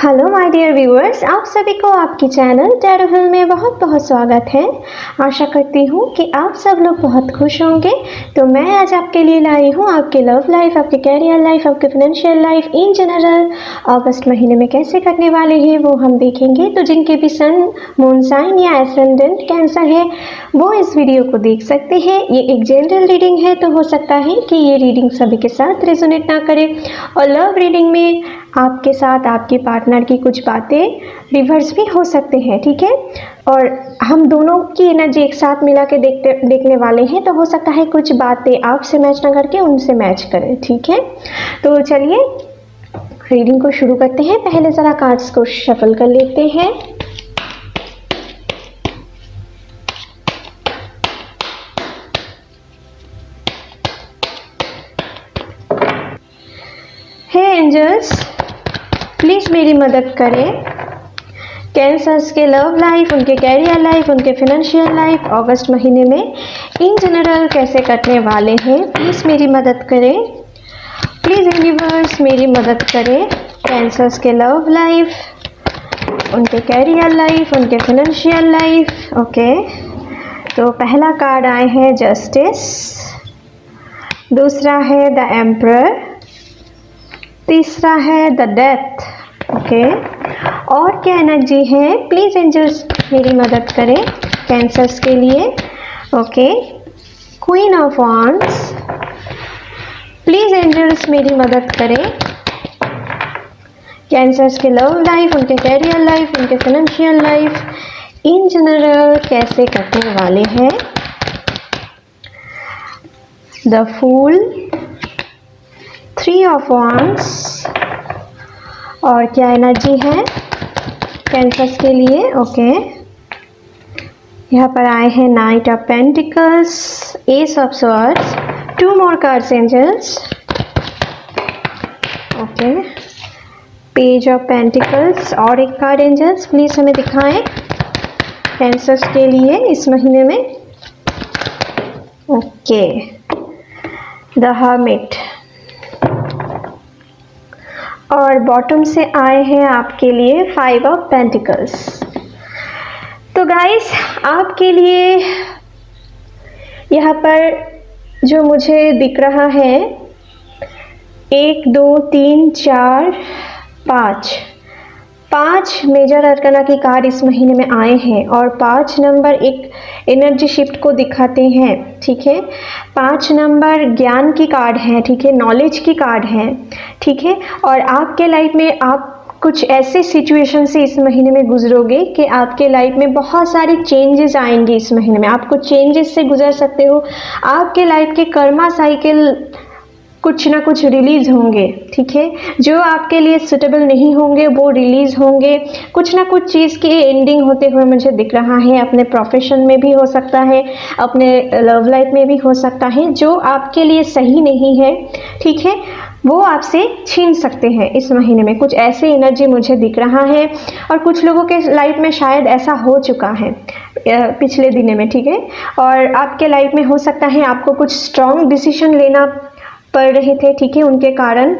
Hello my dear viewers, आप सभी को आपकी चैनल टैरो हिल में बहुत बहुत स्वागत है। आशा करती हूँ कि आप सब लोग बहुत खुश होंगे। तो मैं आज आपके लिए लाई हूँ आपके लव लाइफ, आपके कैरियर लाइफ, आपके फाइनेंशियल लाइफ इन जनरल अगस्त महीने में कैसे करने वाले हैं वो हम देखेंगे। तो जिनके भी सन, मून साइन या एसेंडेंट कैंसर है वो इस वीडियो को देख सकते हैं। ये एक जनरल रीडिंग है, तो हो सकता है कि ये रीडिंग सभी के साथ रेजोनेट ना करे। और लव रीडिंग में आपके साथ आपके पार्टनर की कुछ बातें रिवर्स भी हो सकते हैं, ठीक है। और हम दोनों की एनर्जी एक साथ मिला के देखने वाले हैं, तो हो सकता है कुछ बातें आपसे मैच ना करके उनसे मैच करें, ठीक है। तो चलिए रीडिंग को शुरू करते हैं। पहले ज़रा कार्ड्स को शफल कर लेते हैं। हे एंजल्स, प्लीज़ मेरी मदद करें। कैंसर्स के लव लाइफ, उनके कैरियर लाइफ, उनके फाइनेंशियल लाइफ अगस्त महीने में इन जनरल कैसे कटने वाले हैं, प्लीज़ मेरी मदद करें। प्लीज़ यूनिवर्स मेरी मदद करें। कैंसर्स के लव लाइफ, उनके कैरियर लाइफ, उनके फाइनेंशियल लाइफ। ओके, तो पहला कार्ड आए हैं जस्टिस, दूसरा है द एम्परर, तीसरा है द डेथ। ओके, और क्या एनर्जी है, प्लीज़ एंजल्स मेरी मदद करें कैंसर्स के लिए। Okay, queen of wands, please angels मेरी मदद करें कैंसर्स के लव लाइफ, उनके कैरियर लाइफ, उनके फाइनेंशियल लाइफ इन जनरल कैसे कटने वाले हैं। The fool, three of wands, और क्या एनर्जी है कैंसर्स के लिए। ओके, यहाँ पर आए हैं knight of pentacles, ace of swords, two more cards angels. Okay, page of pentacles और एक कार्ड एंजल्स प्लीज हमें दिखाएं कैंसर्स के लिए इस महीने में। ओके, द हर्मिट, और बॉटम से आए हैं आपके लिए फाइव ऑफ पेंटिकल्स। तो गाइस, आपके लिए यहाँ पर जो मुझे दिख रहा है 1 2 3 4 5 मेजर अरकाना की कार्ड इस महीने में आए हैं, और 5 नंबर एक एनर्जी शिफ्ट को दिखाते हैं, ठीक है। 5 नंबर ज्ञान की कार्ड है, ठीक है, नॉलेज की कार्ड है, ठीक है। और आपके लाइफ में आप कुछ ऐसे सिचुएशन से इस महीने में गुजरोगे कि आपके लाइफ में बहुत सारे चेंजेस आएंगे इस महीने में। आपको चेंजेस से गुजर सकते हो। आपके लाइफ के कर्मा साइकिल कुछ ना कुछ रिलीज होंगे, ठीक है। जो आपके लिए सुटेबल नहीं होंगे वो रिलीज होंगे। कुछ ना कुछ चीज़ की एंडिंग होते हुए मुझे दिख रहा है। अपने प्रोफेशन में भी हो सकता है, अपने लव लाइफ में भी हो सकता है। जो आपके लिए सही नहीं है, ठीक है, वो आपसे छीन सकते हैं इस महीने में। कुछ ऐसे एनर्जी मुझे दिख रहा है, और कुछ लोगों के लाइफ में शायद ऐसा हो चुका है पिछले दिनों में, ठीक है। और आपके लाइफ में हो सकता है आपको कुछ स्ट्रॉन्ग डिसीजन लेना पड़ रहे थे, ठीक है, उनके कारण,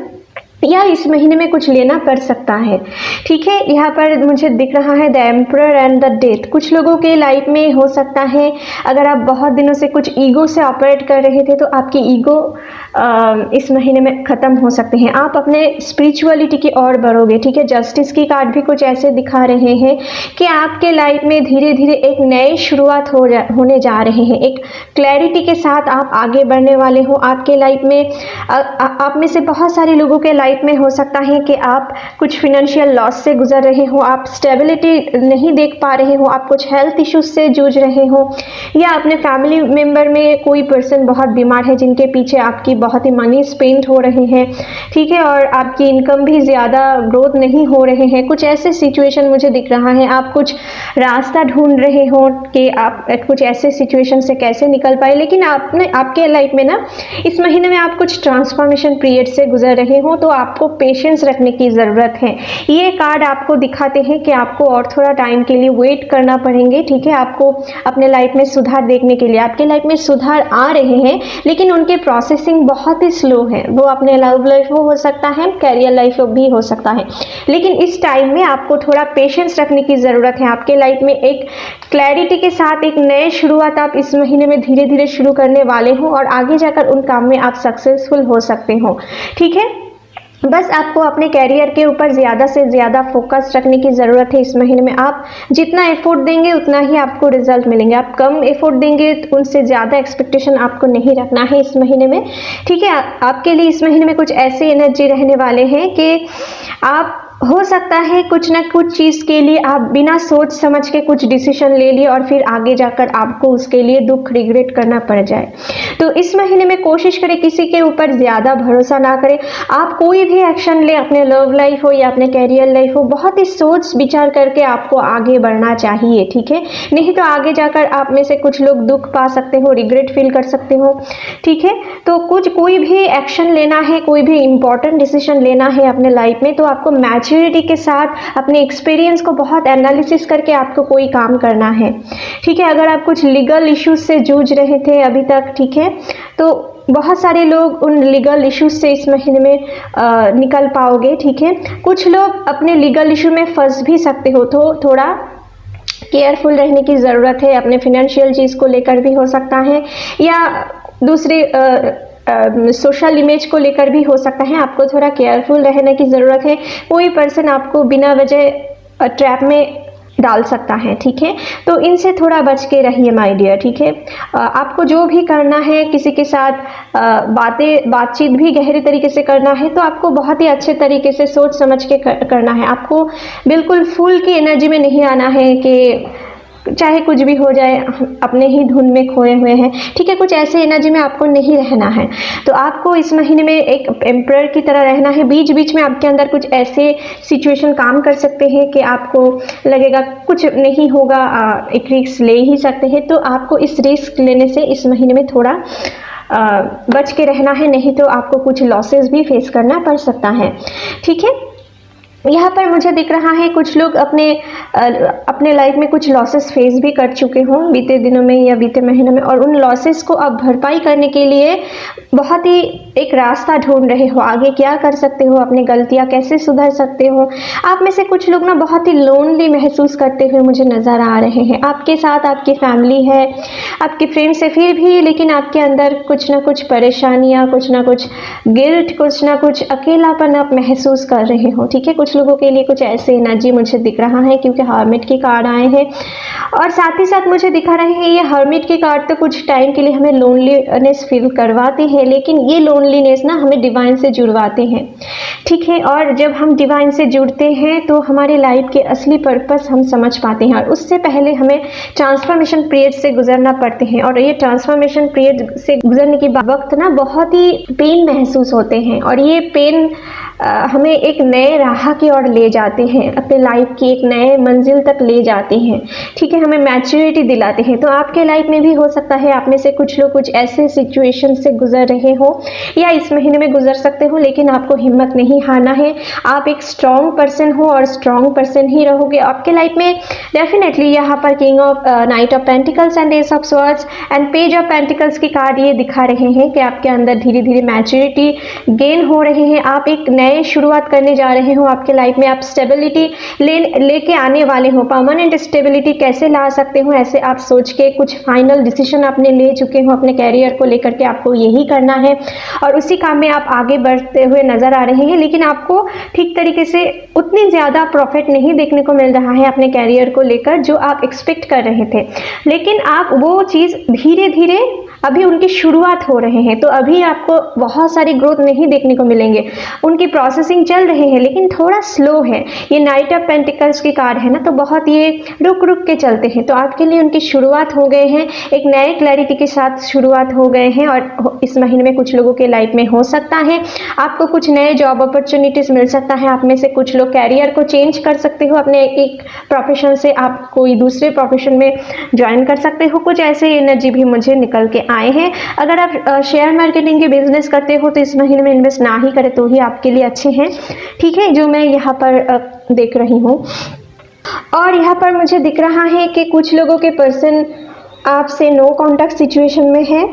या इस महीने में कुछ लेना पड़ सकता है, ठीक है। यहाँ पर मुझे दिख रहा है the emperor and the death. कुछ लोगों के लाइफ में हो सकता है अगर आप बहुत दिनों से कुछ ईगो से ऑपरेट कर रहे थे तो आपकी ईगो इस महीने में ख़त्म हो सकते हैं। आप अपने स्पिरिचुअलिटी की ओर बढ़ोगे, ठीक है। जस्टिस की कार्ड भी कुछ ऐसे दिखा रहे हैं कि आपके लाइफ में धीरे धीरे एक नई शुरुआत होने जा रहे हैं। एक क्लैरिटी के साथ आप आगे बढ़ने वाले हो। आपके लाइफ में आप में से बहुत सारे लोगों के लाइफ में हो सकता है कि आप कुछ फिनेंशियल लॉस से गुजर रहे हो, आप स्टेबिलिटी नहीं देख पा रहे हो, आप कुछ हेल्थ इश्यूज से जूझ रहे हो, या अपने फैमिली मेम्बर में कोई पर्सन बहुत बीमार है जिनके पीछे आपकी बहुत ही मनी स्पेंड हो रहे हैं, ठीक है, और आपकी इनकम भी ज़्यादा ग्रोथ नहीं हो रहे हैं। कुछ ऐसे सिचुएशन मुझे दिख रहा है। आप कुछ रास्ता ढूंढ रहे हो कि आप कुछ ऐसे सिचुएशन से कैसे निकल पाए, लेकिन आपके लाइफ में ना इस महीने में आप कुछ ट्रांसफॉर्मेशन पीरियड से गुजर रहे हो, तो आपको पेशेंस रखने की ज़रूरत है। ये कार्ड आपको दिखाते हैं कि आपको और थोड़ा टाइम के लिए वेट करना पड़ेंगे, ठीक है। आपको अपने लाइफ में सुधार देखने के लिए, आपके लाइफ में सुधार आ रहे हैं, लेकिन उनके प्रोसेसिंग बहुत ही स्लो है। वो अपने लव लाइफ वो हो सकता है, कैरियर लाइफ भी हो सकता है, लेकिन इस टाइम में आपको थोड़ा पेशेंस रखने की ज़रूरत है। आपके लाइफ में एक क्लैरिटी के साथ एक नए शुरुआत आप इस महीने में धीरे धीरे शुरू करने वाले हो और आगे जाकर उन काम में आप सक्सेसफुल हो सकते हो। ठीक है, बस आपको अपने कैरियर के ऊपर ज़्यादा से ज़्यादा फोकस रखने की ज़रूरत है। इस महीने में आप जितना एफर्ट देंगे उतना ही आपको रिजल्ट मिलेंगे। आप कम एफर्ट देंगे तो उनसे ज़्यादा एक्सपेक्टेशन आपको नहीं रखना है इस महीने में। ठीक है, आपके लिए इस महीने में कुछ ऐसी एनर्जी रहने वाले हैं कि आप हो सकता है कुछ ना कुछ चीज़ के लिए आप बिना सोच समझ के कुछ डिसीजन ले लिए और फिर आगे जाकर आपको उसके लिए दुख रिग्रेट करना पड़ जाए। तो इस महीने में कोशिश करें किसी के ऊपर ज़्यादा भरोसा ना करें। आप कोई भी एक्शन ले, अपने लव लाइफ हो या अपने कैरियर लाइफ हो, बहुत ही सोच विचार करके आपको आगे बढ़ना चाहिए। ठीक है, नहीं तो आगे जाकर आप में से कुछ लोग दुख पा सकते हो, रिग्रेट फील कर सकते हो। ठीक है, तो कोई भी एक्शन लेना है, कोई भी इंपॉर्टेंट डिसीजन लेना है अपने लाइफ में, तो आपको मैच्योरिटी के साथ अपने एक्सपीरियंस को बहुत एनालिसिस करके आपको कोई काम करना है। ठीक है, अगर आप कुछ लीगल इश्यूज से जूझ रहे थे अभी तक, ठीक है, तो बहुत सारे लोग उन लीगल इश्यूज से इस महीने में निकल पाओगे। ठीक है, कुछ लोग अपने लीगल इशू में फंस भी सकते हो, तो थोड़ा केयरफुल रहने की ज़रूरत है। अपने फिनेंशियल चीज़ को लेकर भी हो सकता है या दूसरे सोशल इमेज को लेकर भी हो सकता है। आपको थोड़ा केयरफुल रहने की ज़रूरत है। कोई पर्सन आपको बिना वजह ट्रैप में डाल सकता है। ठीक है, तो इनसे थोड़ा बच के रहिए माय डियर। ठीक है, आपको जो भी करना है, किसी के साथ बातचीत भी गहरे तरीके से करना है, तो आपको बहुत ही अच्छे तरीके से सोच समझ के करना है। आपको बिल्कुल फुल की एनर्जी में नहीं आना है कि चाहे कुछ भी हो जाए, अपने ही धुन में खोए हुए हैं। ठीक है, कुछ ऐसे एनर्जी में आपको नहीं रहना है। तो आपको इस महीने में एक एम्परर की तरह रहना है। बीच बीच में आपके अंदर कुछ ऐसे सिचुएशन काम कर सकते हैं कि आपको लगेगा कुछ नहीं होगा, एक रिस्क ले ही सकते हैं। तो आपको इस रिस्क लेने से इस महीने में थोड़ा बच के रहना है, नहीं तो आपको कुछ लॉसेस भी फेस करना पड़ सकता है। ठीक है, यहाँ पर मुझे दिख रहा है कुछ लोग अपने लाइफ में कुछ लॉसेस फेस भी कर चुके हों बीते दिनों में या बीते महीनों में, और उन लॉसेस को अब भरपाई करने के लिए बहुत ही एक रास्ता ढूंढ रहे हो। आगे क्या कर सकते हो, अपनी गलतियाँ कैसे सुधार सकते हो। आप में से कुछ लोग ना बहुत ही लोनली महसूस करते हुए मुझे नज़र आ रहे हैं। आपके साथ आपकी फैमिली है, आपके फ्रेंड्स है, फिर भी लेकिन आपके अंदर कुछ ना कुछ परेशानियाँ, कुछ ना कुछ गिल्ट, कुछ ना कुछ अकेलापन आप महसूस कर रहे हो। ठीक है, कुछ लोगों के लिए कुछ ऐसे एनर्जी मुझे दिख रहा है, क्योंकि हर्मिट की कार्ड आए हैं और साथ ही साथ मुझे दिखा रहे हैं ये हर्मिट की कार्ड तो कुछ टाइम के लिए हमें लोनलीनेस फील करवाते हैं, लेकिन ये लोनलीनेस ना हमें डिवाइन से जुड़वाते हैं। ठीक है, और जब हम डिवाइन से जुड़ते हैं तो हमारे लाइफ के असली पर्पस हम समझ पाते हैं, और उससे पहले हमें ट्रांसफॉर्मेशन पीरियड से गुजरना पड़ते हैं। और ये ट्रांसफॉर्मेशन पीरियड से गुजरने के वक्त ना बहुत ही पेन महसूस होते हैं, और ये पेन हमें एक नए राह की ओर ले जाते हैं, अपने लाइफ की एक नए मंजिल तक ले जाते हैं। ठीक है, हमें मैच्योरिटी दिलाते हैं। तो आपके लाइफ में भी हो सकता है आप में से कुछ लोग कुछ ऐसे सिचुएशन से गुजर रहे हो या इस महीने में गुजर सकते हो, लेकिन आपको हिम्मत नहीं हारना है। आप एक स्ट्रॉन्ग पर्सन हो और स्ट्रॉन्ग पर्सन ही रहोगे। आपके लाइफ में डेफिनेटली यहाँ पर king of night of pentacles and S of swords and page of pentacles की कार्ड ये दिखा रहे हैं कि आपके अंदर धीरे धीरे मैच्योरिटी गेन हो रहे हैं। आप एक नए शुरुआत करने जा रहे हो। आपके लाइफ में आप स्टेबिलिटी लेके आने वाले हो। परमानेंट स्टेबिलिटी कैसे ला सकते हो, ऐसे आप सोच के कुछ फाइनल डिसीजन आपने ले चुके हो अपने कैरियर को लेकर के। आपको यही करना है और उसी काम में आप आगे बढ़ते हुए नजर आ रहे हैं, लेकिन आपको ठीक तरीके से उतनी ज़्यादा प्रॉफिट नहीं देखने को मिल रहा है अपने कैरियर को लेकर जो आप एक्सपेक्ट कर रहे थे। लेकिन आप वो चीज़ धीरे धीरे अभी उनकी शुरुआत हो रहे हैं, तो अभी आपको बहुत सारी ग्रोथ नहीं देखने को मिलेंगे। उनकी प्रोसेसिंग चल रहे हैं लेकिन थोड़ा स्लो है। ये नाइट ऑफ पेंटिकल्स की कार्ड है ना, तो बहुत ये रुक रुक के चलते हैं। तो आपके लिए उनकी शुरुआत हो गए हैं, एक नए क्लैरिटी के साथ शुरुआत हो गए हैं। और इस महीने में कुछ लोगों के लाइफ में हो सकता है आपको कुछ नए जॉब अपॉर्चुनिटीज़ मिल सकता है। आप में से कुछ लोग कैरियर को चेंज कर सकते हो, अपने एक प्रोफेशन से आप कोई दूसरे प्रोफेशन में ज्वाइन कर सकते हो। कुछ ऐसे एनर्जी भी मुझे निकल के आए हैं। अगर आप शेयर मार्केटिंग के बिजनेस करते हो तो इस महीने में इन्वेस्ट ना ही करें तो ही आपके लिए अच्छे हैं। ठीक है, जो मैं यहाँ पर देख रही हूँ। और यहाँ पर मुझे दिख रहा है कि कुछ लोगों के पर्सन आपसे नो कॉन्टैक्ट सिचुएशन में है।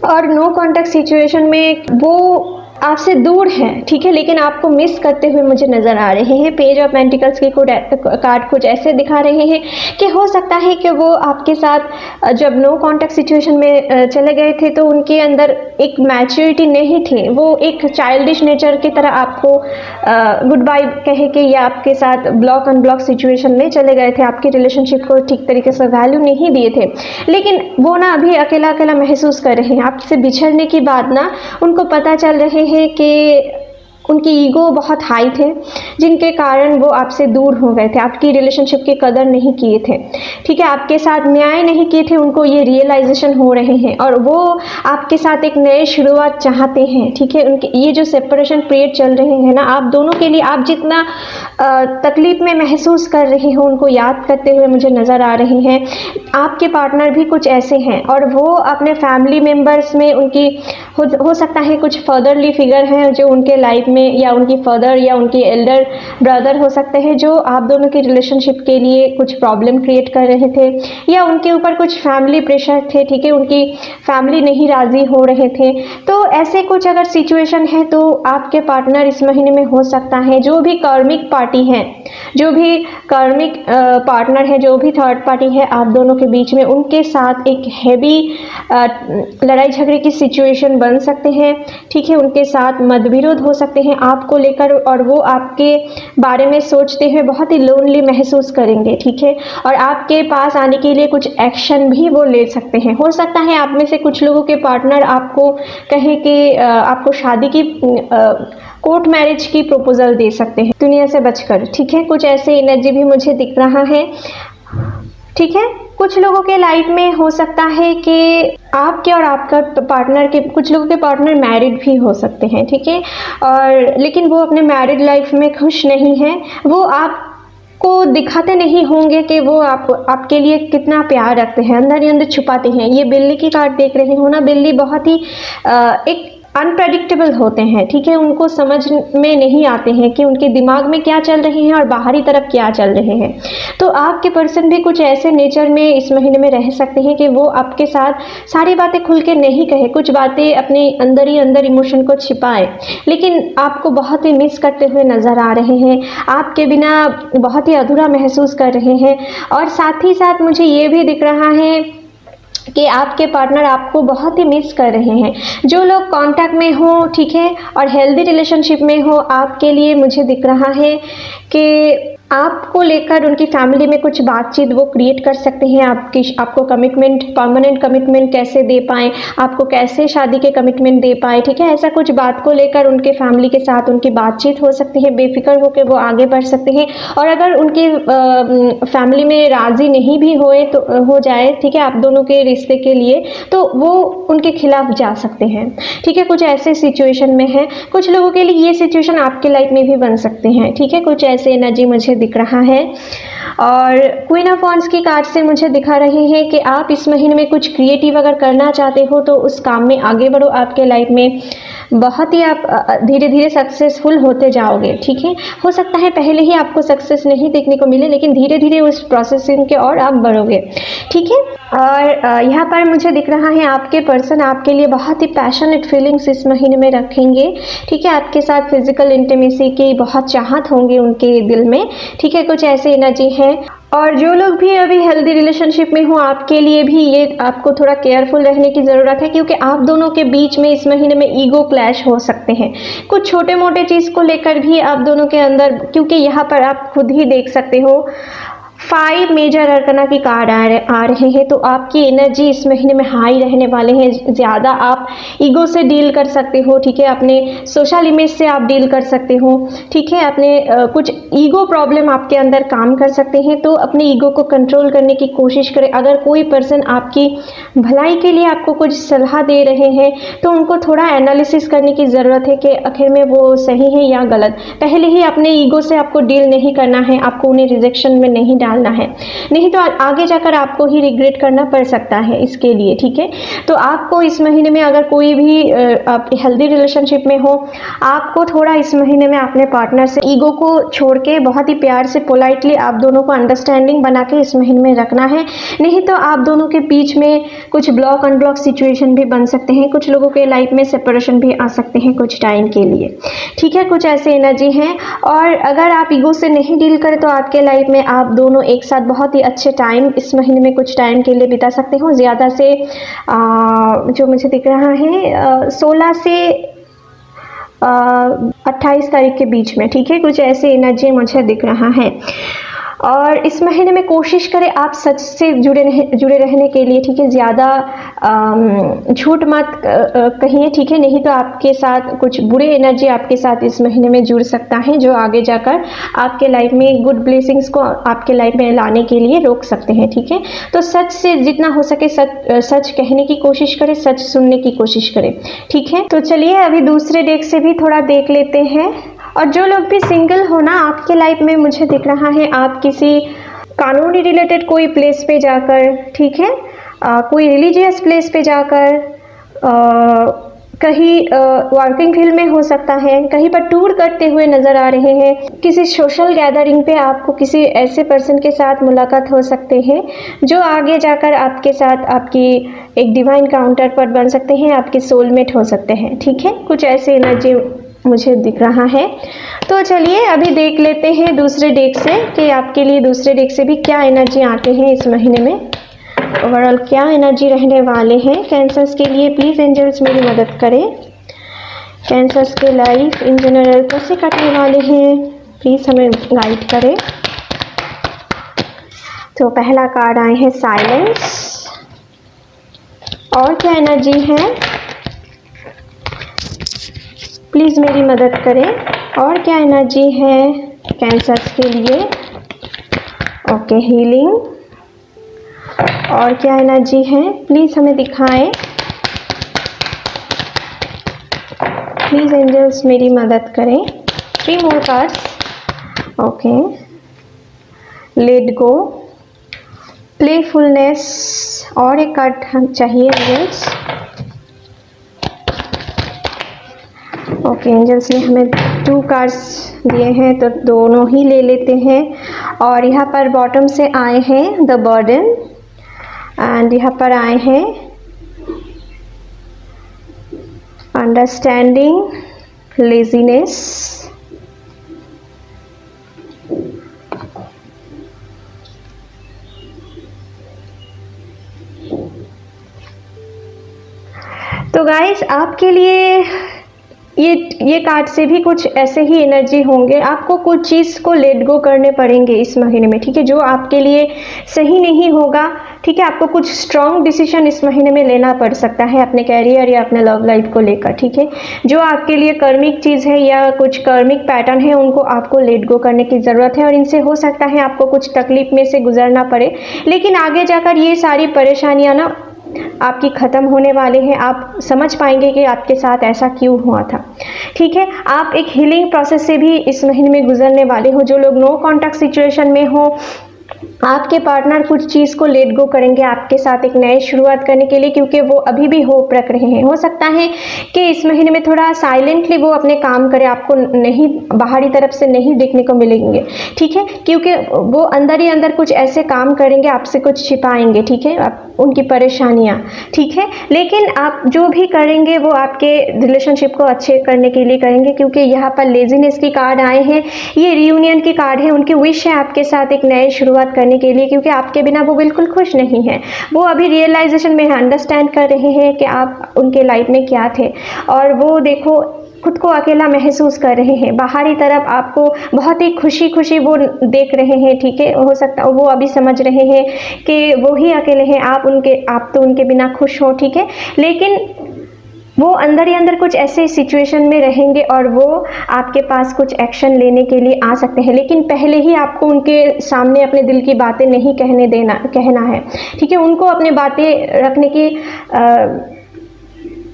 और नो कॉन्टैक्ट सिचुएशन में वो आपसे दूर हैं, ठीक है, लेकिन आपको मिस करते हुए मुझे नज़र आ रहे हैं। पेज ऑफ पेंटिकल्स के कार्ड कुछ ऐसे दिखा रहे हैं कि हो सकता है कि वो आपके साथ जब नो कॉन्टैक्ट सिचुएशन में चले गए थे तो उनके अंदर एक मैच्योरिटी नहीं थी, वो एक चाइल्डिश नेचर की तरह आपको गुड बाय कहे के या आपके साथ ब्लॉक अनब्लॉक सिचुएशन में चले गए थे, आपकी रिलेशनशिप को ठीक तरीके से वैल्यू नहीं दिए थे। लेकिन वो ना अभी अकेला अकेला महसूस कर रहे हैं। आपसे बिछड़ने के बाद ना उनको पता चल रहे हैं कि उनकी ईगो बहुत हाई थे, जिनके कारण वो आपसे दूर हो गए थे, आपकी रिलेशनशिप की कदर नहीं किए थे, ठीक है, आपके साथ न्याय नहीं किए थे। उनको ये रियलाइजेशन हो रहे हैं और वो आपके साथ एक नए शुरुआत चाहते हैं, ठीक है। उनके ये जो सेपरेशन पीरियड चल रहे हैं ना, आप दोनों के लिए, आप जितना तकलीफ में महसूस कर रहे हो उनको याद करते हुए मुझे नज़र आ रहे हैं। आपके पार्टनर भी कुछ ऐसे हैं और वो अपने फैमिली मेम्बर्स में उनकी हो सकता है कुछ फर्दरली फिगर हैं जो उनके लाइफ में, या उनकी फादर या उनके एल्डर ब्रदर हो सकते हैं जो आप दोनों की रिलेशनशिप के लिए कुछ प्रॉब्लम क्रिएट कर रहे थे, या उनके ऊपर कुछ फैमिली प्रेशर थे, ठीक है, उनकी फैमिली नहीं राज़ी हो रहे थे। तो ऐसे कुछ अगर सिचुएशन है तो आपके पार्टनर इस महीने में हो सकता है, जो भी कार्मिक पार्टी हैं, जो भी कार्मिक पार्टनर है, जो भी थर्ड पार्टी है आप दोनों के बीच में, उनके साथ एक हैवी लड़ाई झगड़े की सिचुएशन बन सकते हैं, ठीक है। उनके साथ मतविरोध हो सकते हैं आपको लेकर और वो आपके बारे में सोचते हुए बहुत ही लोनली महसूस करेंगे, ठीक है, और आपके पास आने के लिए कुछ एक्शन भी वो ले सकते हैं। हो सकता है आप में से कुछ लोगों के पार्टनर आपको कहें कि आपको शादी की कोर्ट मैरिज की प्रपोजल दे सकते हैं दुनिया से बचकर, ठीक है, कुछ ऐसे एनर्जी भी मुझे दिख रहा है, ठीक है। कुछ लोगों के लाइफ में हो सकता है कि आपके और आपका पार्टनर के, कुछ लोगों के पार्टनर मैरिड भी हो सकते हैं, ठीक है, और लेकिन वो अपने मैरिड लाइफ में खुश नहीं है। वो आप को दिखाते नहीं होंगे कि वो आपके लिए कितना प्यार रखते हैं, अंदर ही अंदर छुपाते हैं। ये बिल्ली की कार्ड देख रहे हो ना, बिल्ली बहुत ही एक अनप्रेडिक्टेबल होते हैं, ठीक है, उनको समझ में नहीं आते हैं कि उनके दिमाग में क्या चल रहे हैं और बाहरी तरफ क्या चल रहे हैं। तो आपके पर्सन भी कुछ ऐसे नेचर में इस महीने में रह सकते हैं कि वो आपके साथ सारी बातें खुल के नहीं कहे, कुछ बातें अपने अंदर ही अंदर इमोशन को छिपाए, लेकिन आपको बहुत ही मिस करते हुए नज़र आ रहे हैं, आपके बिना बहुत ही अधूरा महसूस कर रहे हैं। और साथ ही साथ मुझे ये भी दिख रहा है कि आपके पार्टनर आपको बहुत ही मिस कर रहे हैं। जो लोग कांटेक्ट में हो, ठीक है, और हेल्दी रिलेशनशिप में हो, आपके लिए मुझे दिख रहा है कि आपको लेकर उनकी फैमिली में कुछ बातचीत वो क्रिएट कर सकते हैं। आपको कमिटमेंट, परमानेंट कमिटमेंट कैसे दे पाएँ, आपको कैसे शादी के कमिटमेंट दे पाए, ठीक है, ऐसा कुछ बात को लेकर उनके फैमिली के साथ उनकी बातचीत हो सकती है, बेफिक्र होकर वो आगे बढ़ सकते हैं। और अगर उनकी फैमिली में राज़ी नहीं भी होए तो हो जाए, ठीक है, आप दोनों के रिश्ते के लिए, तो वो उनके खिलाफ जा सकते हैं, ठीक है, कुछ ऐसे सिचुएशन में है। कुछ लोगों के लिए ये सिचुएशन आपके लाइफ में भी बन सकते हैं, ठीक है, कुछ ऐसे एनर्जी मुझे दिख रहा है। और क्वीन ऑफ वॉन्ड्स की कार्ड से मुझे दिखा रहे हैं कि आप इस महीने में कुछ क्रिएटिव अगर करना चाहते हो तो उस काम में आगे बढ़ो। आपके लाइफ में बहुत ही आप धीरे धीरे सक्सेसफुल होते जाओगे, ठीक है। हो सकता है पहले ही आपको सक्सेस नहीं देखने को मिले, लेकिन धीरे धीरे उस प्रोसेसिंग के और आप बढ़ोगे, ठीक है। और यहाँ पर मुझे दिख रहा है आपके पर्सन आपके लिए बहुत ही पैशनेट फीलिंग्स इस महीने में रखेंगे, ठीक है, आपके साथ फिजिकल इंटीमेसी की बहुत चाहत होंगे उनके दिल में, ठीक है, कुछ ऐसी एनर्जी है। और जो लोग भी अभी हेल्दी रिलेशनशिप में हो, आपके लिए भी ये आपको थोड़ा केयरफुल रहने की ज़रूरत है, क्योंकि आप दोनों के बीच में इस महीने में ईगो क्लैश हो सकते हैं। कुछ छोटे मोटे चीज़ को लेकर भी आप दोनों के अंदर, क्योंकि यहाँ पर आप खुद ही देख सकते हो 5 मेजर अरकना की कार्ड आ रहे हैं, तो आपकी एनर्जी इस महीने में हाई रहने वाले हैं। ज़्यादा आप ईगो से डील कर सकते हो, ठीक है, अपने सोशल इमेज से आप डील कर सकते हो, ठीक है, अपने कुछ ईगो प्रॉब्लम आपके अंदर काम कर सकते हैं, तो अपने ईगो को कंट्रोल करने की कोशिश करें। अगर कोई पर्सन आपकी भलाई के लिए आपको कुछ सलाह दे रहे हैं तो उनको थोड़ा एनालिसिस करने की ज़रूरत है कि आखिर में वो सही है या गलत। पहले ही अपने ईगो से आपको डील नहीं करना है, आपको उन्हें रिजेक्शन में नहीं डालना डालना है, नहीं तो आगे जाकर आपको ही रिग्रेट करना पड़ सकता है इसके लिए, ठीक है। तो आपको इस महीने में अगर कोई भी आप हेल्दी रिलेशनशिप में हो, आपको थोड़ा इस महीने में अपने पार्टनर से ईगो को छोड़ के बहुत ही प्यार से पोलाइटली आप दोनों को अंडरस्टैंडिंग बना के इस महीने में रखना है, नहीं तो आप दोनों के बीच में कुछ ब्लॉक अनब्लॉक सिचुएशन भी बन सकते हैं, कुछ लोगों के लाइफ में सेपरेशन भी आ सकते हैं कुछ टाइम के लिए, ठीक है। कुछ ऐसे एनर्जी हैं। और अगर आप ईगो से नहीं डील करें तो आपके लाइफ में आप दोनों एक साथ बहुत ही अच्छे टाइम इस महीने में कुछ टाइम के लिए बिता सकते हो। ज़्यादा से जो मुझे दिख रहा है 16 से 28 तारीख के बीच में, ठीक है, कुछ ऐसे एनर्जी मुझे दिख रहा है। और इस महीने में कोशिश करें आप सच से जुड़े रहने के लिए, ठीक है। ज़्यादा झूठ मत कहिए, ठीक है, नहीं तो आपके साथ कुछ बुरे एनर्जी आपके साथ इस महीने में जुड़ सकता है, जो आगे जाकर आपके लाइफ में गुड ब्लेसिंग्स को आपके लाइफ में लाने के लिए रोक सकते हैं, ठीक है। तो सच से जितना हो सके सच कहने की कोशिश करें, सच सुनने की कोशिश करें, ठीक है। तो चलिए अभी दूसरे डेक से भी थोड़ा देख लेते हैं। और जो लोग भी सिंगल हो ना, आपके लाइफ में मुझे दिख रहा है आप किसी कानूनी रिलेटेड कोई प्लेस पे जाकर, ठीक है, कोई रिलीजियस प्लेस पे जाकर, कहीं वर्किंग फील्ड में हो सकता है, कहीं पर टूर करते हुए नज़र आ रहे हैं, किसी सोशल गैदरिंग पे आपको किसी ऐसे पर्सन के साथ मुलाकात हो सकते हैं जो आगे जाकर आपके साथ आपकी एक डिवाइन काउंटर पार्ट बन सकते हैं, आपके सोलमेट हो सकते हैं, ठीक है। कुछ ऐसे एनर्जी मुझे दिख रहा है। तो चलिए अभी देख लेते हैं दूसरे डेक से कि आपके लिए दूसरे डेक से भी क्या एनर्जी आते हैं इस महीने में, ओवरऑल क्या एनर्जी रहने वाले हैं कैंसर्स के लिए। प्लीज़ एंजल्स मेरी मदद करें। कैंसर्स के लाइफ इन जनरल कैसे कटने वाले हैं, प्लीज़ हमें गाइड करें। तो पहला कार्ड आए हैं साइलेंस। और क्या एनर्जी है, प्लीज़ मेरी मदद करें। और क्या एनर्जी है कैंसर्स के लिए, ओके, हीलिंग। और क्या एनर्जी है, प्लीज़ हमें दिखाएं। प्लीज़ एंजल्स मेरी मदद करें। 3 more cards, okay, let go, playfulness. और एक कार्ड चाहिए एंजल्स, ओके। एंजल्स ने हमें 2 कार्ड्स दिए हैं तो दोनों ही ले लेते हैं। और यहाँ पर बॉटम से आए हैं द बर्डन, एंड यहाँ पर आए हैं अंडरस्टैंडिंग, लेजीनेस। तो गाइस आपके लिए ये कार्ड से भी कुछ ऐसे ही एनर्जी होंगे। आपको कुछ चीज़ को लेट गो करने पड़ेंगे इस महीने में, ठीक है, जो आपके लिए सही नहीं होगा, ठीक है। आपको कुछ स्ट्रॉन्ग डिसीजन इस महीने में लेना पड़ सकता है अपने कैरियर या अपने लव लाइफ को लेकर, ठीक है। जो आपके लिए कर्मिक चीज़ है या कुछ कर्मिक पैटर्न है उनको आपको लेट गो करने की ज़रूरत है, और इनसे हो सकता है आपको कुछ तकलीफ में से गुजरना पड़े, लेकिन आगे जाकर ये सारी परेशानियाँ ना आपकी ख़त्म होने वाले हैं। आप समझ पाएंगे कि आपके साथ ऐसा क्यों हुआ था, ठीक है। आप एक हीलिंग प्रोसेस से भी इस महीने में गुजरने वाले हो। जो लोग नो कॉन्टैक्ट सिचुएशन में हो, आपके पार्टनर कुछ चीज़ को लेट गो करेंगे आपके साथ एक नई शुरुआत करने के लिए, क्योंकि वो अभी भी होप रख रहे हैं। हो सकता है कि इस महीने में थोड़ा साइलेंटली वो अपने काम करे, आपको नहीं बाहरी तरफ से नहीं देखने को मिलेंगे, ठीक है, क्योंकि वो अंदर ही अंदर कुछ ऐसे काम करेंगे, आपसे कुछ छिपाएंगे, ठीक है, आप उनकी परेशानियाँ, ठीक है। लेकिन आप जो भी करेंगे वो आपके रिलेशनशिप को अच्छे करने के लिए करेंगे, क्योंकि यहाँ पर लेजीनेस की कार्ड आए हैं, ये रियूनियन की कार्ड है। उनकी विश है आपके साथ एक नई शुरुआत करने के लिए, क्योंकि आपके बिना वो बिल्कुल खुश नहीं है। वो अभी रियलाइजेशन में अंडरस्टैंड कर रहे हैं कि आप उनके लाइफ में क्या थे, और वो देखो खुद को अकेला महसूस कर रहे हैं। बाहरी तरफ आपको बहुत ही खुशी खुशी वो देख रहे हैं, ठीक है। हो सकता है वो अभी समझ रहे हैं कि वो ही अकेले हैं, आप तो उनके बिना खुश हो, ठीक है। लेकिन वो अंदर ही अंदर कुछ ऐसे सिचुएशन में रहेंगे और वो आपके पास कुछ एक्शन लेने के लिए आ सकते हैं, लेकिन पहले ही आपको उनके सामने अपने दिल की बातें नहीं कहना है, ठीक है। उनको अपनी बातें रखने की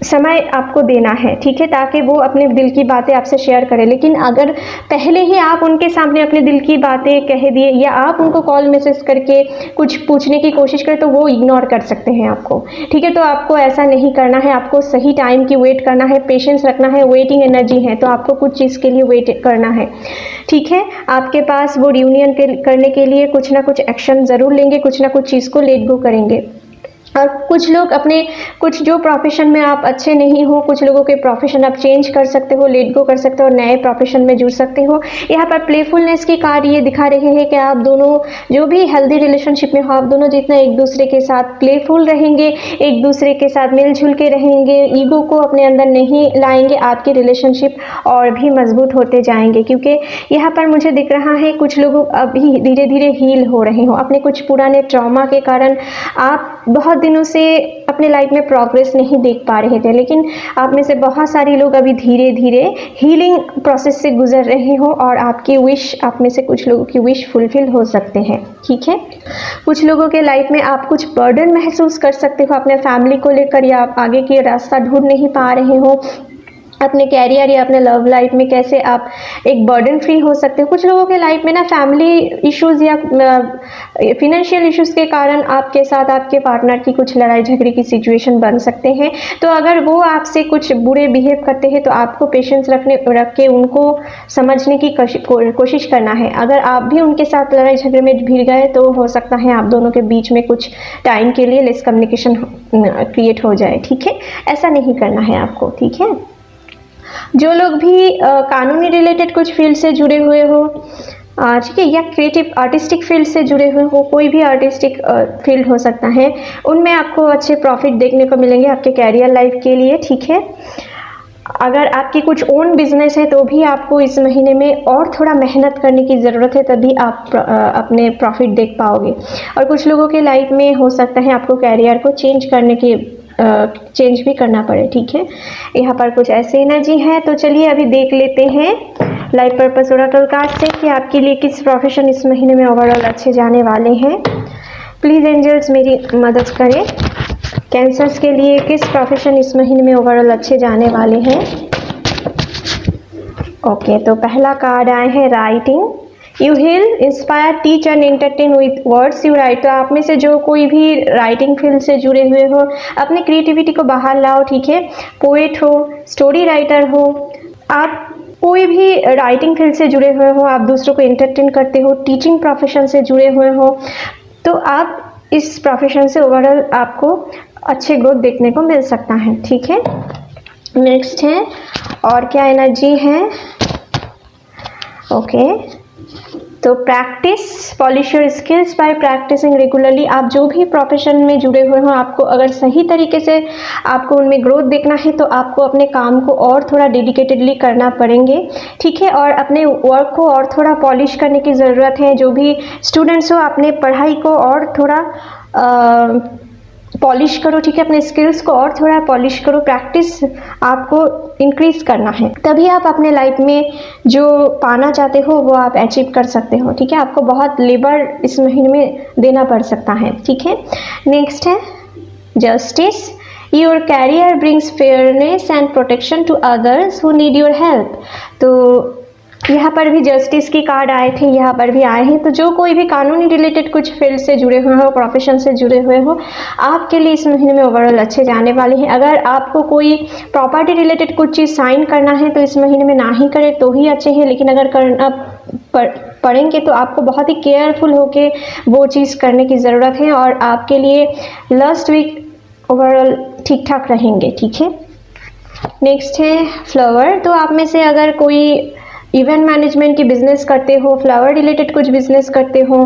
समय आपको देना है, ठीक है, ताकि वो अपने दिल की बातें आपसे शेयर करें। लेकिन अगर पहले ही आप उनके सामने अपने दिल की बातें कह दिए या आप उनको कॉल मैसेज करके कुछ पूछने की कोशिश करें तो वो इग्नोर कर सकते हैं आपको, ठीक है। तो आपको ऐसा नहीं करना है, आपको सही टाइम की वेट करना है, पेशेंस रखना है, वेटिंग एनर्जी है तो आपको कुछ चीज़ के लिए वेट करना है, ठीक है। आपके पास वो रियूनियन करने के लिए कुछ ना कुछ एक्शन ज़रूर लेंगे, कुछ ना कुछ चीज़ को लेट गो करेंगे। और कुछ लोग अपने कुछ जो प्रोफेशन में आप अच्छे नहीं हो, कुछ लोगों के प्रोफेशन आप चेंज कर सकते हो, लेट गो कर सकते हो और नए प्रोफेशन में जुड़ सकते हो। यहाँ पर प्लेफुलनेस की कार्ड ये दिखा रहे हैं कि आप दोनों जो भी हेल्दी रिलेशनशिप में हो, आप दोनों जितना एक दूसरे के साथ प्लेफुल रहेंगे, एक दूसरे के साथ मिलजुल के रहेंगे, ईगो को अपने अंदर नहीं लाएंगे, आपके रिलेशनशिप और भी मजबूत होते जाएंगे। क्योंकि यहाँ पर मुझे दिख रहा है कुछ लोग अभी धीरे धीरे हील हो रहे हो अपने कुछ पुराने ट्रॉमा के कारण। आप बहुत दिनों से अपने लाइफ में प्रोग्रेस नहीं देख पा रहे थे, लेकिन आप में से बहुत सारे लोग अभी धीरे धीरे हीलिंग प्रोसेस से गुजर रहे हो और आपकी विश, आप में से कुछ लोगों की विश फुलफिल हो सकते हैं, ठीक है। कुछ लोगों के लाइफ में आप कुछ बर्डन महसूस कर सकते हो अपने फैमिली को लेकर, या आप आगे की रास्ता ढूंढ नहीं पा रहे हो अपने कैरियर या अपने लव लाइफ में, कैसे आप एक बर्डन फ्री हो सकते हो। कुछ लोगों के लाइफ में ना फैमिली इश्यूज़ या फिनेंशियल इश्यूज़ के कारण आपके साथ आपके पार्टनर की कुछ लड़ाई झगड़े की सिचुएशन बन सकते हैं। तो अगर वो आपसे कुछ बुरे बिहेव करते हैं तो आपको पेशेंस रख के उनको समझने की कोशिश करना है। अगर आप भी उनके साथ लड़ाई झगड़े में भिड़ गए तो हो सकता है आप दोनों के बीच में कुछ टाइम के लिए लेस कम्युनिकेशन क्रिएट हो जाए, ठीक है। ऐसा नहीं करना है आपको, ठीक है। जो लोग भी कानूनी रिलेटेड कुछ फील्ड से जुड़े हुए हो, ठीक है, या क्रिएटिव आर्टिस्टिक फील्ड से जुड़े हुए हो, कोई भी आर्टिस्टिक फील्ड हो सकता है, उनमें आपको अच्छे प्रॉफिट देखने को मिलेंगे आपके कैरियर लाइफ के लिए, ठीक है। अगर आपकी कुछ ओन बिजनेस है तो भी आपको इस महीने में और थोड़ा मेहनत करने की ज़रूरत है, तभी आप अपने प्रॉफिट देख पाओगे। और कुछ लोगों के लाइफ में हो सकता है आपको कैरियर को चेंज भी करना पड़े, ठीक है। यहाँ पर कुछ ऐसी एनर्जी है। तो चलिए अभी देख लेते हैं लाइफ पर्पस ओरेकल कार्ड से कि आपके लिए किस प्रोफेशन इस महीने में ओवरऑल अच्छे जाने वाले हैं। प्लीज़ एंजल्स मेरी मदद करें। कैंसर्स के लिए किस प्रोफेशन इस महीने में ओवरऑल अच्छे जाने वाले हैं। ओके, तो पहला कार्ड आए हैं writing. You heal, inspire, teach and entertain with words you write. तो आप में से जो कोई भी राइटिंग फील्ड से जुड़े हुए हो, अपनी क्रिएटिविटी को बाहर लाओ, ठीक है। पोएट हो, स्टोरी राइटर हो, आप कोई भी राइटिंग फील्ड से जुड़े हुए हो, आप दूसरों को एंटरटेन करते हो, टीचिंग प्रोफेशन से जुड़े हुए हो, तो आप इस प्रोफेशन से ओवरऑल आपको अच्छे ग्रोथ देखने को मिल सकता है, ठीक है। नेक्स्ट है और क्या एनर्जी है। ओके, तो practice, polish your skills by practicing regularly. आप जो भी प्रोफेशन में जुड़े हुए हो, आपको अगर सही तरीके से आपको उनमें ग्रोथ देखना है तो आपको अपने काम को और थोड़ा डेडिकेटेडली करना पड़ेंगे, ठीक है। और अपने वर्क को और थोड़ा पॉलिश करने की ज़रूरत है। जो भी स्टूडेंट्स हो, अपने पढ़ाई को और थोड़ा पॉलिश करो, ठीक है। अपने स्किल्स को और थोड़ा पॉलिश करो, प्रैक्टिस आपको इंक्रीज करना है, तभी आप अपने लाइफ में जो पाना चाहते हो वो आप अचीव कर सकते हो, ठीक है। आपको बहुत लेबर इस महीने में देना पड़ सकता है, ठीक है। नेक्स्ट है justice. Your career brings fairness and protection to others who need your help. तो यहाँ पर भी जस्टिस की कार्ड आए थे, यहाँ पर भी आए हैं। तो जो कोई भी कानूनी रिलेटेड कुछ फील्ड से जुड़े हुए हो, प्रोफेशन से जुड़े हुए हो, आपके लिए इस महीने में ओवरऑल अच्छे जाने वाले हैं। अगर आपको कोई प्रॉपर्टी रिलेटेड कुछ चीज़ साइन करना है तो इस महीने में ना ही करें तो ही अच्छे हैं, लेकिन अगर करना पड़ेंगे तो आपको बहुत ही केयरफुल होके वो चीज़ करने की ज़रूरत है और आपके लिए लास्ट वीक ओवरऑल ठीक ठाक रहेंगे, ठीक है। नेक्स्ट है फ्लावर। तो आप में से अगर कोई इवेंट मैनेजमेंट की बिजनेस करते हो, फ्लावर रिलेटेड कुछ बिजनेस करते हो,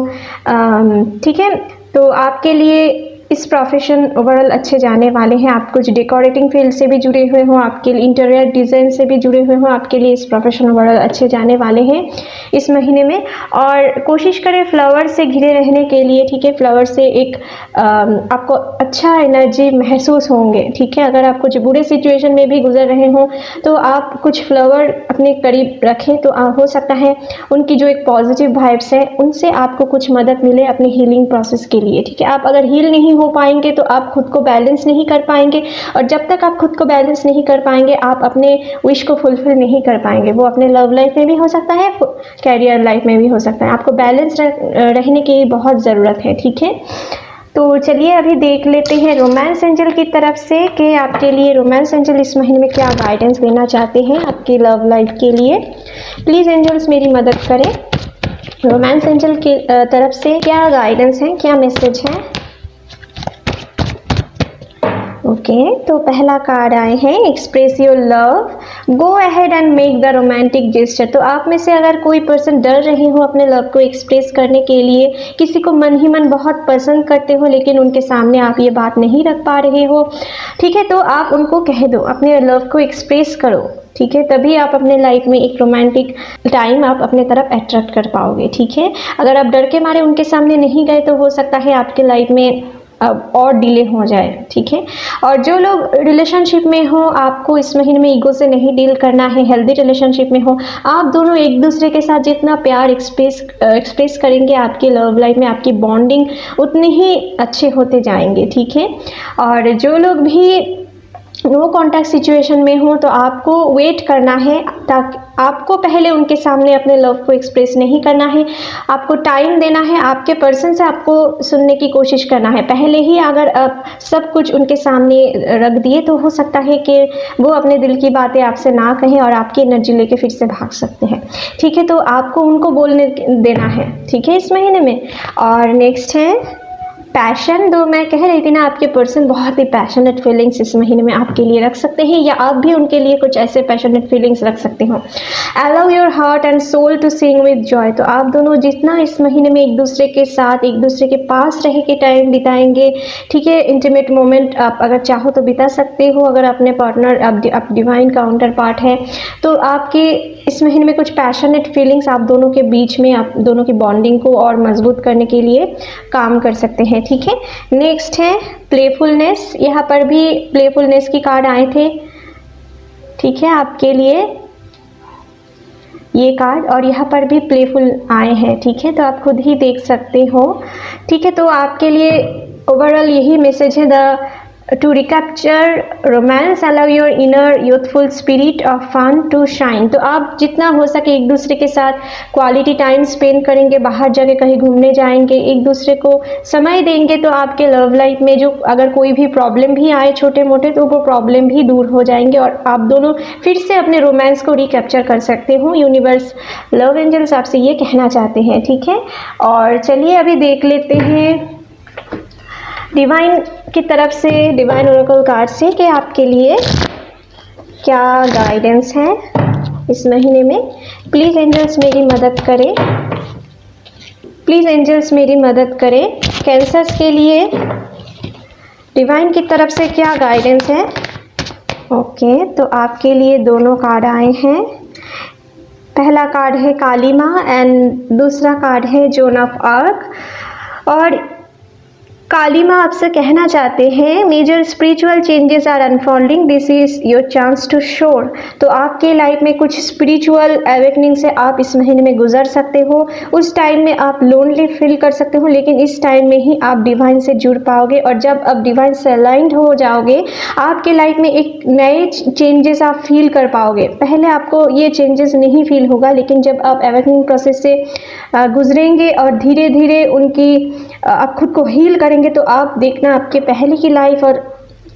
ठीक है, तो आपके लिए इस प्रोफेशन ओवरऑल अच्छे जाने वाले हैं। आप कुछ डेकोरेटिंग फील्ड से भी जुड़े हुए हो, आपके लिए इंटीरियर डिज़ाइन से भी जुड़े हुए हो, आपके लिए इस प्रोफेशन ओवरऑल अच्छे जाने वाले हैं इस महीने में। और कोशिश करें फ्लावर से घिरे रहने के लिए, ठीक है। फ्लावर से एक आपको अच्छा एनर्जी महसूस होंगे, ठीक है। अगर आप कुछ बुरे सिचुएशन में भी गुजर रहे हो तो आप कुछ फ्लावर अपने करीब रखें तो हो सकता है उनकी जो एक पॉजिटिव वाइब्स है उनसे आपको कुछ मदद मिले अपनी हीलिंग प्रोसेस के लिए, ठीक है। आप अगर हील नहीं हो पाएंगे तो आप खुद को बैलेंस नहीं कर पाएंगे, और जब तक आप खुद को बैलेंस नहीं कर पाएंगे आप अपने विश को फुलफिल नहीं कर पाएंगे। वो अपने लव लाइफ में भी हो सकता है, कैरियर लाइफ में भी हो सकता है। आपको बैलेंस रहने की बहुत ज़रूरत है, ठीक है। तो चलिए अभी देख लेते हैं रोमांस एंजल की तरफ से कि आपके लिए रोमांस एंजल इस महीने में क्या गाइडेंस देना चाहते हैं आपकी लव लाइफ के लिए। प्लीज़ एंजल्स मेरी मदद करें, रोमांस एंजल की तरफ से क्या गाइडेंस है, क्या मैसेज है। ओके, तो पहला कार्ड आए हैं express your love, go ahead and make the romantic gesture. तो आप में से अगर कोई पर्सन डर रहे हो अपने लव को एक्सप्रेस करने के लिए, किसी को मन ही मन बहुत पसंद करते हो लेकिन उनके सामने आप ये बात नहीं रख पा रहे हो, ठीक है, तो आप उनको कह दो, अपने लव को एक्सप्रेस करो, ठीक है, तभी आप अपने लाइफ में एक रोमांटिक टाइम आप अपने तरफ अट्रैक्ट कर पाओगे, ठीक है। अगर आप डर के मारे उनके सामने नहीं गए तो हो सकता है आपके लाइफ में अब और डिले हो जाए, ठीक है। और जो लोग रिलेशनशिप में हो, आपको इस महीने में ईगो से नहीं डील करना है, हेल्दी रिलेशनशिप में हो, आप दोनों एक दूसरे के साथ जितना प्यार एक्सप्रेस करेंगे आपकी लव लाइफ में आपकी बॉन्डिंग उतनी ही अच्छे होते जाएंगे, ठीक है। और जो लोग भी नो कॉन्टैक्ट सिचुएशन में हो तो आपको वेट करना है, ताकि आपको पहले उनके सामने अपने लव को एक्सप्रेस नहीं करना है, आपको टाइम देना है, आपके पर्सन से आपको सुनने की कोशिश करना है। पहले ही अगर आप सब कुछ उनके सामने रख दिए तो हो सकता है कि वो अपने दिल की बातें आपसे ना कहें और आपकी एनर्जी लेके फिर से भाग सकते हैं, ठीक है। तो आपको उनको बोलने देना है, ठीक है, इस महीने में। और नेक्स्ट है पैशन। तो मैं कह रही थी ना, आपके पर्सन बहुत ही पैशनेट फीलिंग्स इस महीने में आपके लिए रख सकते हैं, या आप भी उनके लिए कुछ ऐसे पैशनेट फीलिंग्स रख सकते हो। Allow your heart and soul to sing with joy. तो आप दोनों जितना इस महीने में एक दूसरे के साथ, एक दूसरे के पास रह के टाइम बिताएंगे, ठीक है, इंटीमेट मोमेंट आप अगर चाहो तो बिता सकते हो। अगर अपने पार्टनर आप डिवाइन काउंटर पार्ट है तो आपके इस महीने में कुछ पैशनेट फीलिंग्स आप दोनों के बीच में, आप दोनों की बॉन्डिंग को और मजबूत करने के लिए काम कर सकते हैं, ठीक है। नेक्स्ट है प्लेफुलनेस। यहाँ पर भी प्लेफुलनेस की कार्ड आए थे, ठीक है, आपके लिए ये कार्ड, और यहाँ पर भी प्लेफुल आए हैं, ठीक है, तो आप खुद ही देख सकते हो, ठीक है। तो आपके लिए ओवरऑल यही मैसेज है, the to recapture romance, allow your inner youthful spirit of fun to shine. तो आप जितना हो सके एक दूसरे के साथ क्वालिटी टाइम स्पेंड करेंगे, बाहर जाके कहीं घूमने जाएंगे, एक दूसरे को समय देंगे, तो आपके लव लाइफ में जो अगर कोई भी प्रॉब्लम भी आए छोटे मोटे तो वो प्रॉब्लम भी दूर हो जाएंगे और आप दोनों फिर से अपने रोमांस को रिकैप्चर कर सकते हो। यूनिवर्स लव एंजल्स आपसे ये कहना चाहते हैं, ठीक है। और चलिए अभी देख लेते हैं डिवाइन की तरफ से, डिवाइन ओरेकल कार्ड से, कि आपके लिए क्या गाइडेंस है इस महीने में। प्लीज़ एंजल्स मेरी मदद करें, प्लीज़ एंजल्स मेरी मदद करें। कैंसर्स के लिए डिवाइन की तरफ से क्या गाइडेंस है। ओके, तो आपके लिए दोनों कार्ड आए हैं। पहला कार्ड है काली माँ एंड दूसरा कार्ड है जोन ऑफ आर्क। और काली माँ आपसे कहना चाहते हैं major spiritual changes are unfolding, this is your chance to soar. तो आपके लाइफ में कुछ स्पिरिचुअल अवेकनिंग से आप इस महीने में गुजर सकते हो। उस टाइम में आप लोनली फील कर सकते हो, लेकिन इस टाइम में ही आप डिवाइन से जुड़ पाओगे, और जब आप डिवाइन से अलाइंड हो जाओगे आपके लाइफ में एक नए चेंजेस आप फील कर पाओगे। पहले आपको ये चेंजेस नहीं फील होगा, लेकिन जब आप अवेकनिंग प्रोसेस से गुजरेंगे और धीरे धीरे उनकी आप खुद को हील करेंगे तो आप देखना आपके पहले की लाइफ और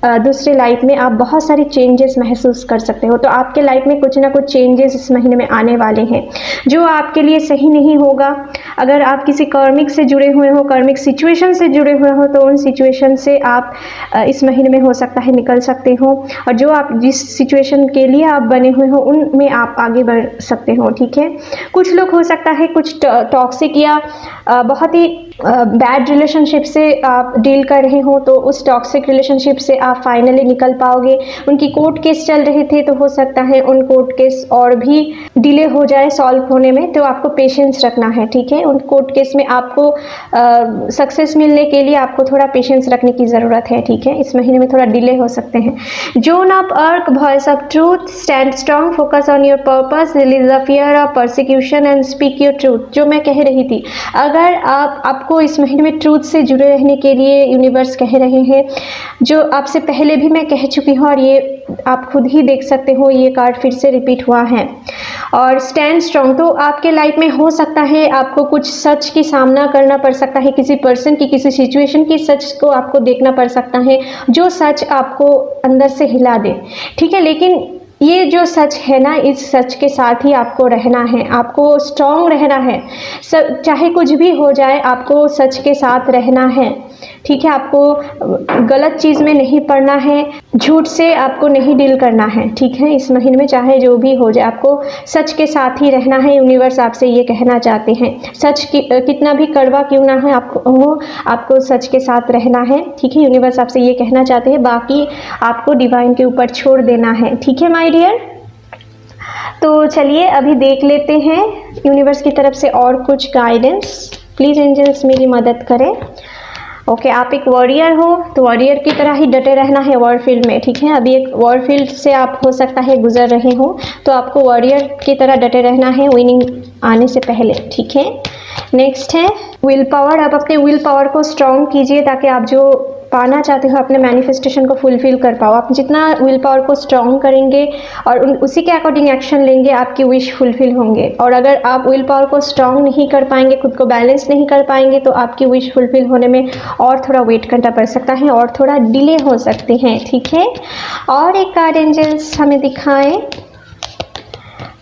दूसरे लाइफ में आप बहुत सारी चेंजेस महसूस कर सकते हो। तो आपके लाइफ में कुछ ना कुछ चेंजेस इस महीने में आने वाले हैं जो आपके लिए सही नहीं होगा। अगर आप किसी कर्मिक से जुड़े हुए हो, कर्मिक सिचुएशन से जुड़े हुए हो, तो उन सिचुएशन से आप इस महीने में हो सकता है निकल सकते हो, और जो आप जिस सिचुएशन के लिए आप बने हुए हो उनमें आप आगे बढ़ सकते हो, ठीक है। कुछ लोग हो सकता है कुछ टॉक्सिक या बहुत ही बैड रिलेशनशिप से आप डील कर रहे हो, तो उस टॉक्सिक रिलेशनशिप से आप फाइनली निकल पाओगे। उनकी कोर्ट केस चल रहे थे तो हो सकता है उन कोर्ट केस और भी डिले हो जाए सॉल्व होने में, तो आपको पेशेंस रखना है, ठीक है। उन कोर्ट केस में आपको सक्सेस मिलने के लिए आपको थोड़ा पेशेंस रखने की ज़रूरत है, ठीक है। इस महीने में थोड़ा डिले हो सकते हैं। जोन ऑफ अर्क, voice of truth, stand strong, focus on your purpose, release the fear of persecution and speak your truth. जो मैं कह रही थी, अगर आपको इस महीने में ट्रूथ से जुड़े रहने के लिए यूनिवर्स कह रहे हैं, जो आपसे पहले भी मैं कह चुकी हूँ और ये आप खुद ही देख सकते हो, ये कार्ड फिर से रिपीट हुआ है। और स्टैंड स्ट्रॉन्ग, तो आपके लाइफ में हो सकता है आपको कुछ सच की सामना करना पड़ सकता है, किसी पर्सन की, किसी सिचुएशन की सच को आपको देखना पड़ सकता है, जो सच आपको अंदर से हिला दे, ठीक है। लेकिन ये जो सच है ना, इस सच के साथ ही आपको रहना है, आपको स्ट्रॉन्ग रहना है। चाहे कुछ भी हो जाए, आपको सच के साथ रहना है, ठीक है। आपको गलत चीज़ में नहीं पड़ना है, झूठ से आपको नहीं डील करना है, ठीक है। इस महीने में चाहे जो भी हो जाए, आपको सच के साथ ही रहना है। यूनिवर्स आपसे ये कहना चाहते हैं, सच कितना भी कड़वा क्यों ना है आपको सच के साथ रहना है, ठीक है। यूनिवर्स आपसे ये कहना चाहते हैं, बाकी आपको डिवाइन के ऊपर छोड़ देना है, ठीक है माय डियर। तो चलिए अभी देख लेते हैं यूनिवर्स की तरफ से और कुछ गाइडेंस। प्लीज़ एंजल्स मेरी मदद करें। ओके, आप एक वॉरियर हो तो वॉरियर की तरह ही डटे रहना है वॉर फील्ड में, ठीक है। अभी एक वॉर फील्ड से आप हो सकता है गुजर रहे हो, तो आपको वॉरियर की तरह डटे रहना है विनिंग आने से पहले, ठीक है। नेक्स्ट है विल पावर। आप अपने विल पावर को स्ट्रॉन्ग कीजिए ताकि आप जो पाना चाहते हो अपने मैनिफेस्टेशन को फुलफिल कर पाओ। आप जितना विल पावर को स्ट्रॉन्ग करेंगे और उसी के अकॉर्डिंग एक्शन लेंगे, आपकी विश फुलफिल होंगे। और अगर आप विल पावर को स्ट्रॉन्ग नहीं कर पाएंगे, खुद को बैलेंस नहीं कर पाएंगे, तो आपकी विश फुलफिल होने में और थोड़ा वेट करना पड़ सकता है और थोड़ा डिले हो सकते हैं, ठीक है। और एक कार्ड एंजल्स हमें दिखाएं,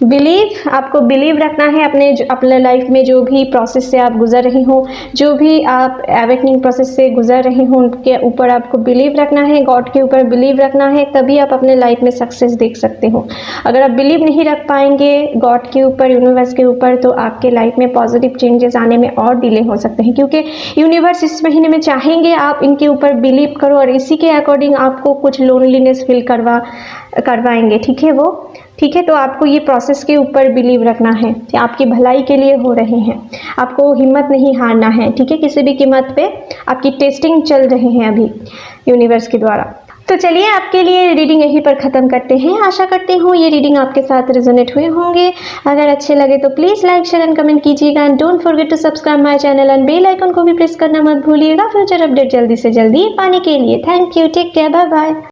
बिलीव। आपको बिलीव रखना है अपने लाइफ में जो भी प्रोसेस से आप गुजर रहे हो, जो भी आप एवेकनिंग प्रोसेस से गुजर रहे हो, उनके ऊपर आपको बिलीव रखना है, गॉड के ऊपर बिलीव रखना है, तभी आप अपने लाइफ में सक्सेस देख सकते हो। अगर आप बिलीव नहीं रख पाएंगे गॉड के ऊपर, यूनिवर्स के ऊपर, तो आपके लाइफ में पॉजिटिव चेंजेस आने में और डिले हो सकते हैं, क्योंकि यूनिवर्स इस महीने में चाहेंगे आप इनके ऊपर बिलीव करो और इसी के अकॉर्डिंग आपको कुछ लोनलीनेस फील करवाएंगे, ठीक है वो, ठीक है। तो आपको ये प्रोसेस के ऊपर बिलीव रखना है कि आपकी भलाई के लिए हो रहे हैं, आपको हिम्मत नहीं हारना है, ठीक है। किसी भी कीमत पे आपकी टेस्टिंग चल रहे हैं अभी यूनिवर्स के द्वारा। तो चलिए आपके लिए रीडिंग यहीं पर ख़त्म करते हैं। आशा करते हूँ ये रीडिंग आपके साथ रेजोनेट हुए होंगे। अगर अच्छे लगे तो please like share and comment कीजिएगा and don't forget to subscribe my channel and bell icon को भी प्रेस करना मत भूलिएगा फ्यूचर अपडेट जल्दी से जल्दी पाने के लिए। Thank you, take care, bye bye.